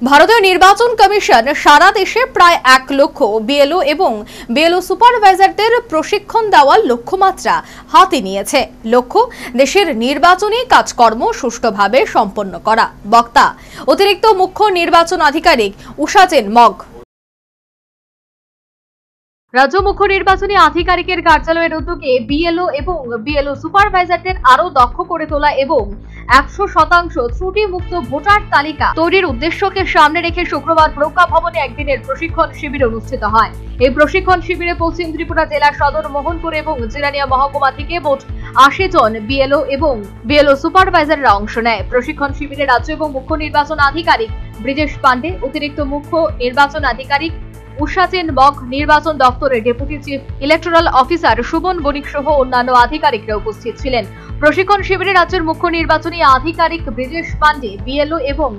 ভারতীয় নির্বাচন কমিশন সারা দেশে প্রায় 1 লক্ষ বিএলও এবং বিএলও সুপারভাইজারদের প্রশিক্ষণ দেওয়ার লক্ষ্যমাত্রা হাতে নিয়েছে। লক্ষ্য দেশের নির্বাচনী কাজকর্ম সুষ্ঠুভাবে সম্পন্ন করা। বক্তা অতিরিক্ত মুখ্য নির্বাচন আধিকারিক উষাচেন মগ। রাজ্য মুখ্য নির্বাচনী আধিকারিকের কার্যালয়ের উদ্যোগে বিএলও এবং বিএলও সুপারভাইজারদের আরো দক্ষ করে তোলা এবং 100% ত্রুটিমুক্ত ভোটার তালিকা তৈরির উদ্দেশ্যকে সামনে রেখে শুক্রবার প্রজ্ঞা ভবনে একদিনের প্রশিক্ষণ শিবির অনুষ্ঠিত হয়। এই প্রশিক্ষণ শিবিরে পশ্চিম ত্রিপুরা জেলার সদর মোহনপুর এবং জিরানিয়া মহকুমা থেকে মোট 80 জন বিএলও এবং বিএলও সুপারভাইজাররা অংশ নেয়। প্রশিক্ষণ শিবিরে রাজ্য এবং মুখ্য নির্বাচন আধিকারিক ব্রিজেশ পান্ডে, অতিরিক্ত মুখ্য নির্বাচন আধিকারিক উষাচেন মগ, নির্বাচন দপ্তরের deputy chief electoral officer Suman Banik সহ অন্যান্য আধিকারিকরা উপস্থিত ছিলেন। প্রশিক্ষণ শিবিরে রাজ্যের মুখ্য নির্বাচনী আধিকারিক ব্রিজেশ পান্ডে বিএলও এবং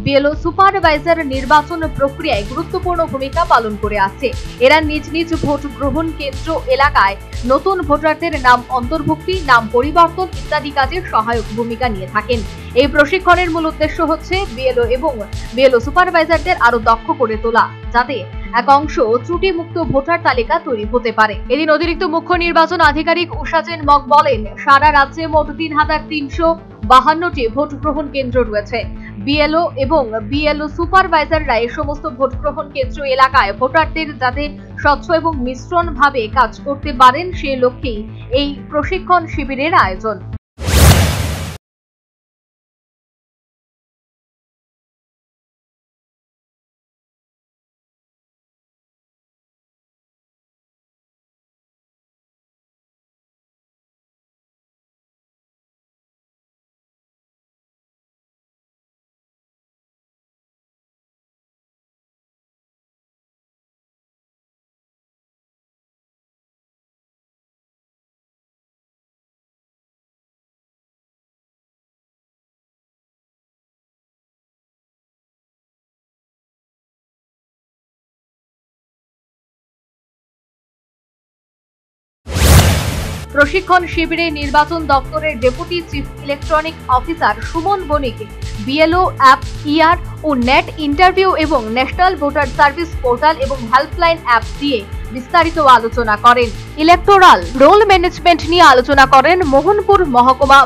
বিএলও সুপারভাইজার নির্বাচন প্রক্রিয়ায় গুরুত্বপূর্ণ ভূমিকা পালন করে আসছে। এরা নিজ নিজ ভোট গ্রহণ কেন্দ্র এলাকায় নতুন ভোটারদের নাম অন্তর্ভুক্তি, নাম পরিবর্তন ইত্যাদি কাজে সহায়ক ভূমিকা নিয়ে থাকেন। এই প্রশিক্ষণের মূল উদ্দেশ্য হচ্ছে বিএলও এবং বিএলও সুপারভাইজারদের আরো দক্ষ করে তোলা, যাতে এক অংশ ত্রুটিমুক্ত ভোটার তালিকা তৈরি হতে পারে। এদিন অতিরিক্ত মুখ্য নির্বাচন আধিকারিক উষাচেন মগ বলেন, সারা রাজ্যে মোট 3352টি ভোট গ্রহণ কেন্দ্র রয়েছে। বিএলও এবং বিএলও সুপারভাইজাররা এই সমস্ত ভোট গ্রহণ কেন্দ্র এলাকায় ভোটারদের যাতে স্বচ্ছ এবং মিশ্রণ ভাবে কাজ করতে পারেন সে লক্ষ্যেই এই প্রশিক্ষণ শিবিরের আয়োজন। প্রশিক্ষণ শিবিরে নির্বাচন দপ্তরের deputy chief electronic officer Suman Banik BLO app, ER ও নেট ইন্টারভিউ এবং ন্যাশনাল ভোটার সার্ভিস পোর্টাল এবং হেল্পলাইন অ্যাপ দিয়ে বিস্তারিত আলোচনা করেন। ইলেকটোরাল রোল ম্যানেজমেন্ট নিয়ে আলোচনা করেন মোহনপুর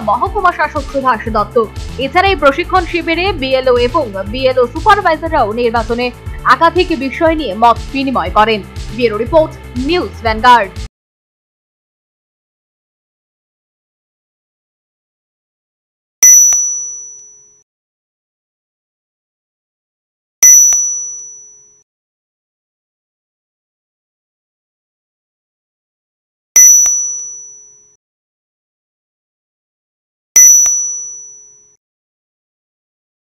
মহকুমা শাসক সুভাষ দত্ত। এছাড়া এই প্রশিক্ষণ শিবিরে বিএলও এবং বিএলও সুপারভাইজাররাও নির্বাচনে একাধিক বিষয় নিয়ে মত বিনিময় করেন। Bureau report, news vanguard.